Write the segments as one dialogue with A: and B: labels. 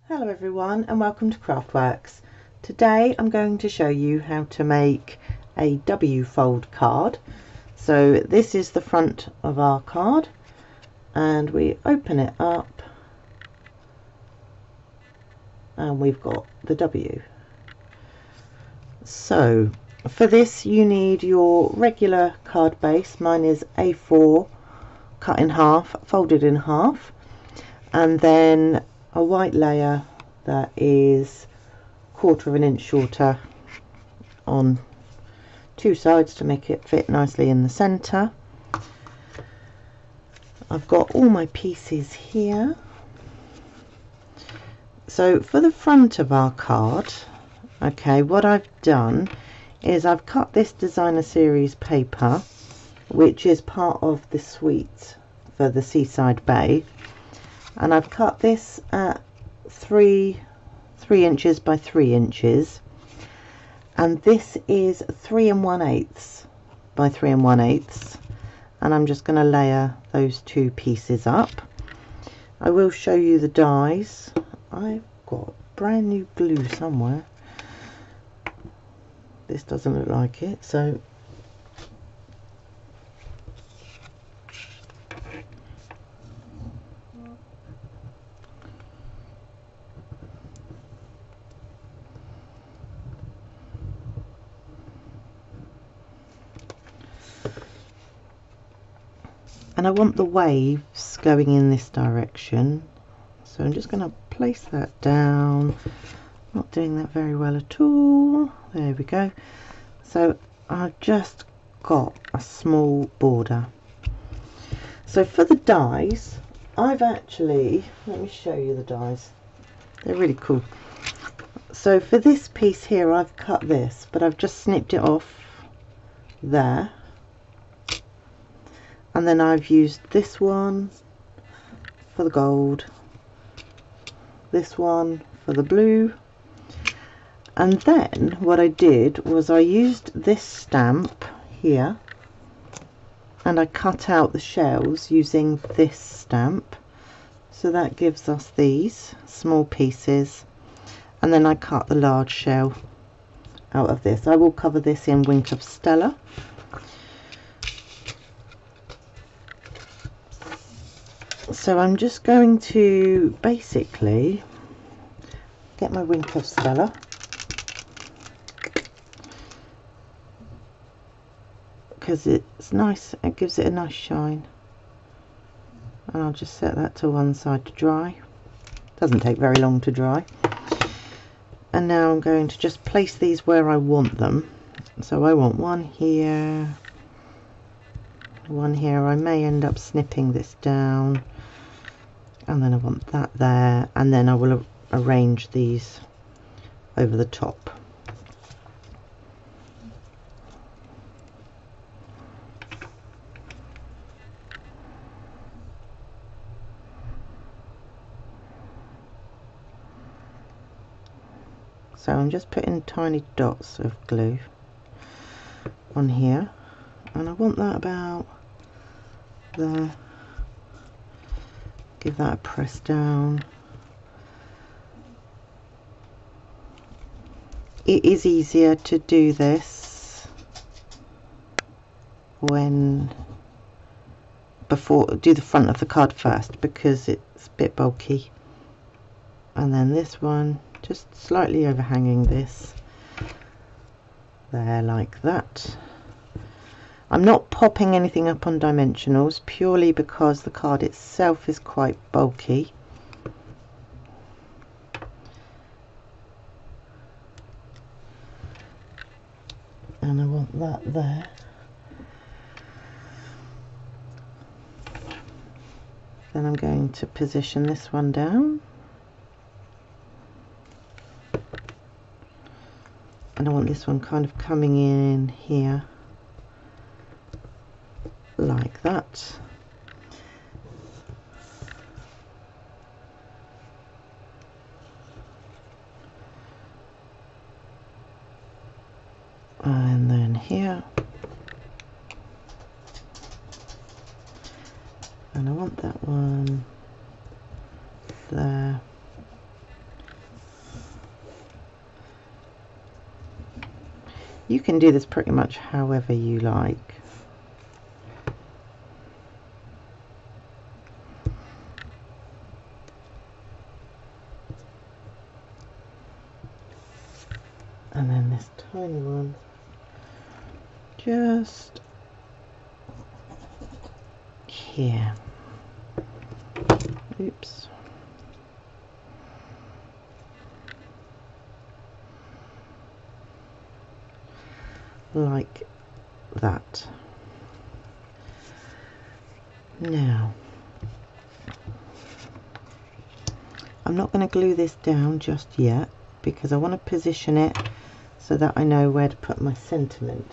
A: Hello everyone and welcome to Craftworks. Today I'm going to show you how to make a W fold card. So this is the front of our card and we open it up and we've got the W. So for this you need your regular card base. Mine is A4 cut in half, folded in half, and then a white layer that is 1/4 of an inch shorter on two sides to make it fit nicely in the center. I've got all my pieces here. So for the front of our card, okay, what I've done is I've cut this designer series paper, which is part of the suite for the Seaside Bay, and I've cut this at 3 inches by 3 inches, and this is 3 1/8 by 3 1/8, and I'm just going to layer those two pieces up. I will show you the dies. I've got brand new glue somewhere. This doesn't look like it, so and I want the waves going in this direction, so I'm just going to place that down. Not doing that very well at all. There we go. So I've just got a small border. So for the dies, I've actually, let me show you the dies. They're really cool. So for this piece here I've cut this, but I've just snipped it off there. And then I've used this one for the gold, this one for the blue, and then what I did was I used this stamp here and I cut out the shells using this stamp, so that gives us these small pieces, and then I cut the large shell out of this. I will cover this in Wink of Stella. So I'm just going to basically get my Wink of Stella, because it's nice, it gives it a nice shine, and I'll just set that to one side to dry. Doesn't take very long to dry. And now I'm going to just place these where I want them. So I want one here, one here. I may end up snipping this down, and then I want that there, and then I will arrange these over the top. So I'm just putting tiny dots of glue on here, and I want that about there. Give that a press down. It is easier to do this before do the front of the card first, because it's a bit bulky, and then this one just slightly overhanging this there, like that. I'm not popping anything up on dimensionals purely because the card itself is quite bulky. And I want that there. Then I'm going to position this one down. And I want this one kind of coming in here, like that. And then here. And I want that one there. You can do this pretty much however you like. And then this tiny one just here. Oops. Like that. Now, I'm not going to glue this down just yet because I want to position it so that I know where to put my sentiment.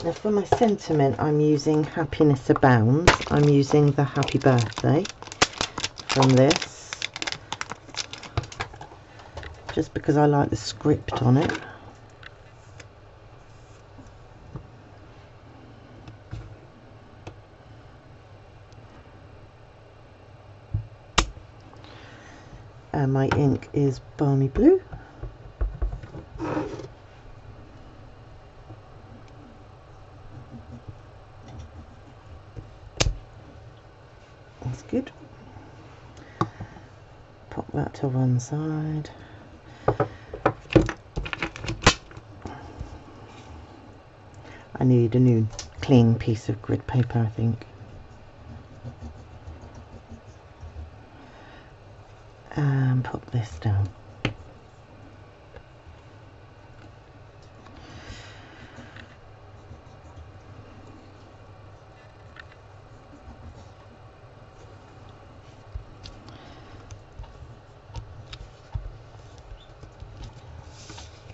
A: Now for my sentiment, I'm using Happiness Abounds. I'm using the Happy Birthday from this, just because I like the script on it. And my ink is Balmy Blue. That's good. Pop that to one side. I need a new clean piece of grid paper, I think. And pop this down.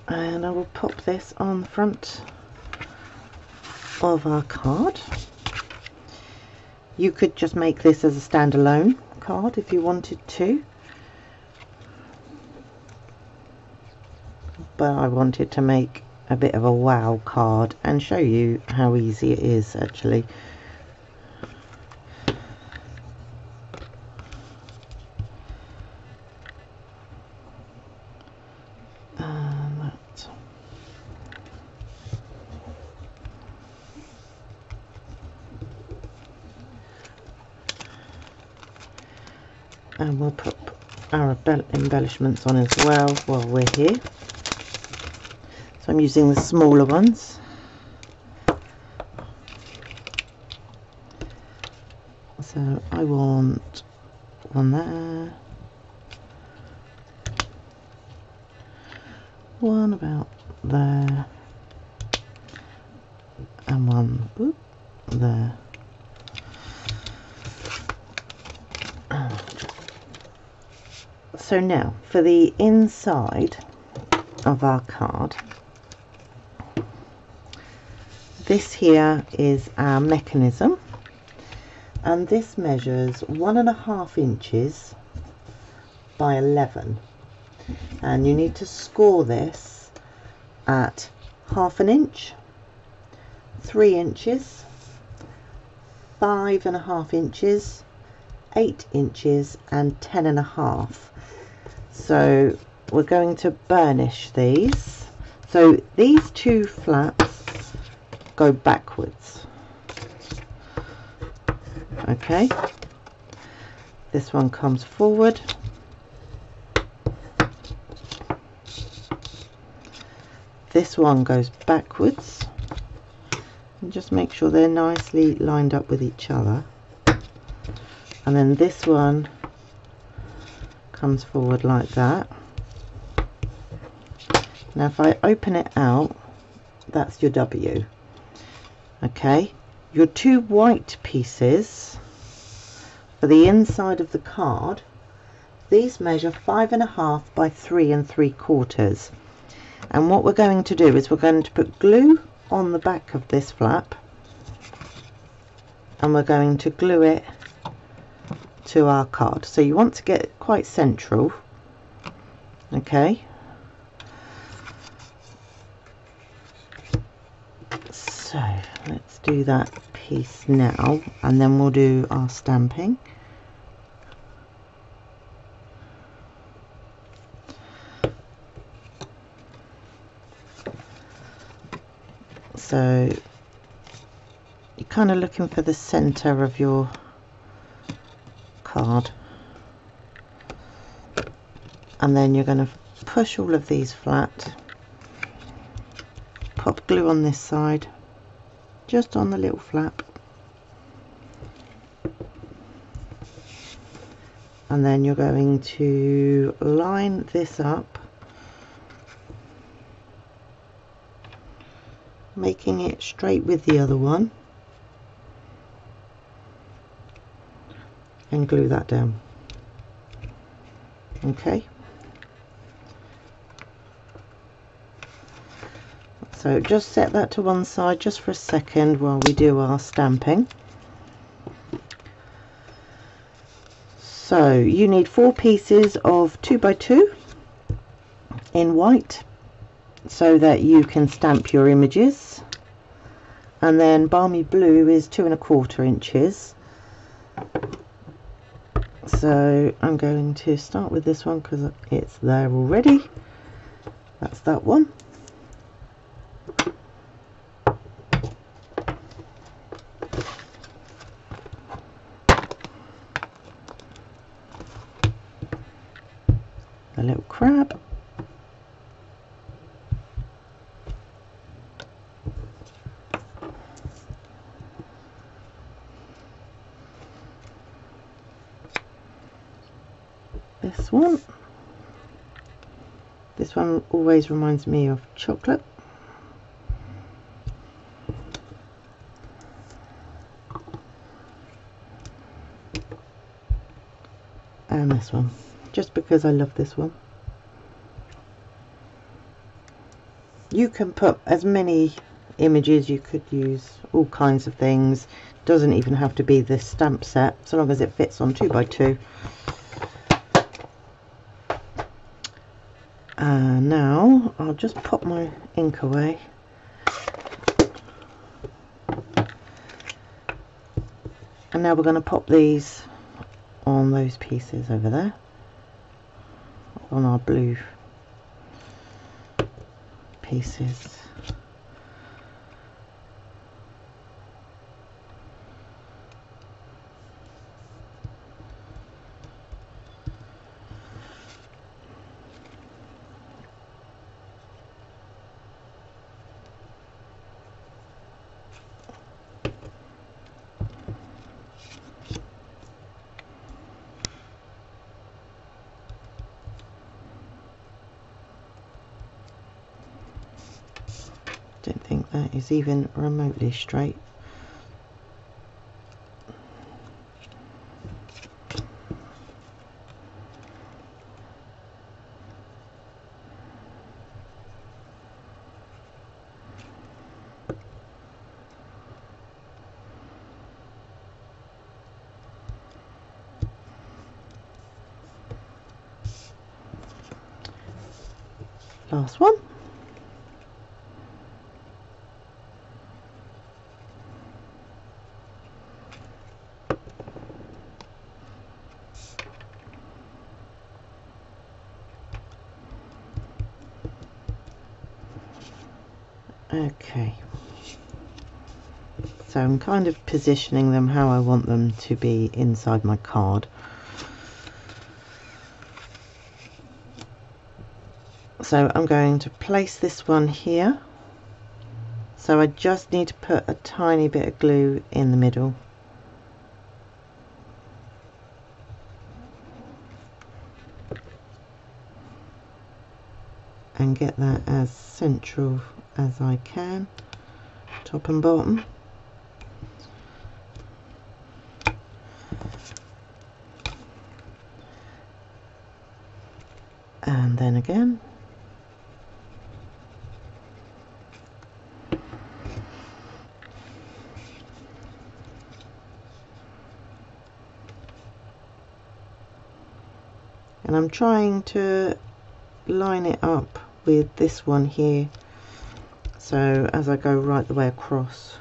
A: And I will pop this on the front of our card. You could just make this as a standalone card if you wanted to, but I wanted to make a bit of a wow card and show you how easy it is actually. And we'll put our embellishments on as well while we're here. So I'm using the smaller ones. So I want one there, one about there, and one there. So now for the inside of our card, this here is our mechanism, and this measures 1.5 inches by 11, and you need to score this at 1/2 inch, 3 inches, 5.5 inches, 8 inches and 10.5. So we're going to burnish these. So these two flaps go backwards. Okay, this one comes forward, this one goes backwards, and just make sure they're nicely lined up with each other. And then this one comes forward like that. Now if I open it out, that's your W. Okay, your two white pieces for the inside of the card, these measure 5.5 by 3 3/4. And what we're going to do is we're going to put glue on the back of this flap, and we're going to glue it to our card. So you want to get it quite central. Okay, so let's do that piece now, and then we'll do our stamping. So you're kind of looking for the center of your card, and then you're going to push all of these flat, pop glue on this side just on the little flap, and then you're going to line this up, making it straight with the other one, and glue that down. Okay, so just set that to one side just for a second while we do our stamping. So you need 4 pieces of 2x2 in white so that you can stamp your images, and then balmy blue is 2 1/4 inches. So I'm going to start with this one because it's there already. That's that one. A little crab. This one. This one always reminds me of chocolate. And this one, just because I love this one. You can put as many images, you could use all kinds of things. Doesn't even have to be this stamp set, so long as it fits on 2x2. And now I'll just pop my ink away. And now we're going to pop these on those pieces over there, on our blue pieces. Don't think that is even remotely straight. Last one. Okay, so I'm kind of positioning them how I want them to be inside my card. So I'm going to place this one here, so I just need to put a tiny bit of glue in the middle. And get that as central as I can, top and bottom. And then again. And I'm trying to line it up with this one here, so as I go right the way across.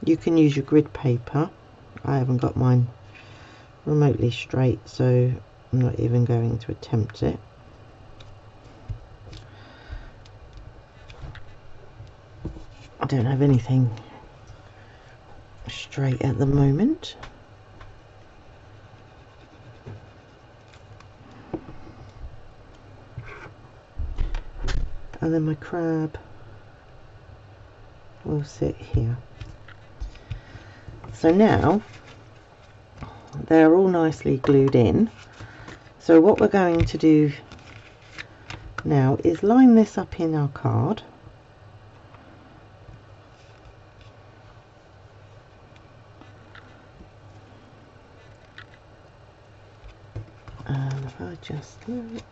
A: You can use your grid paper. I haven't got mine remotely straight, so I'm not even going to attempt it. I don't have anything straight at the moment. And then my crab will sit here. So now they're all nicely glued in. So what we're going to do now is line this up in our card. And if I just look,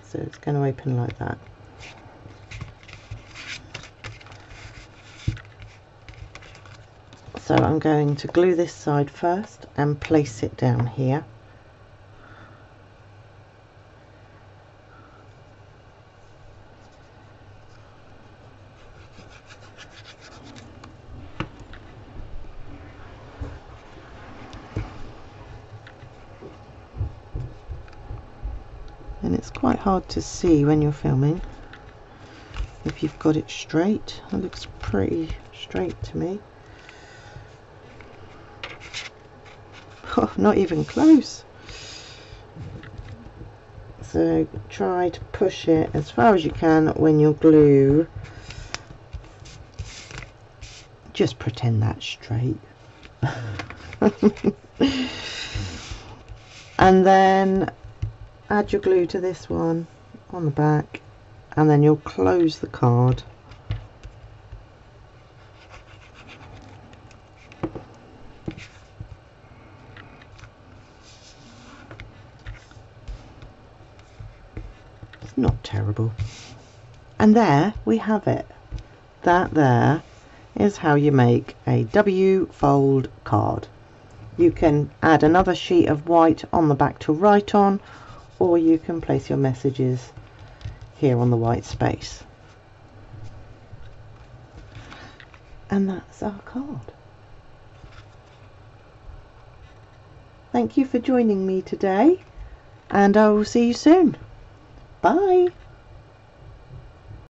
A: so it's going to open like that. So I'm going to glue this side first and place it down here. And it's quite hard to see when you're filming if you've got it straight. It looks pretty straight to me. Oh, not even close. So try to push it as far as you can when you glue. Just pretend that's straight. And then add your glue to this one on the back, and then you'll close the card. It's not terrible. And there we have it. That there is how you make a W fold card. You can add another sheet of white on the back to write on, or you can place your messages here on the white space. And that's our card. Thank you for joining me today, and I will see you soon. Bye.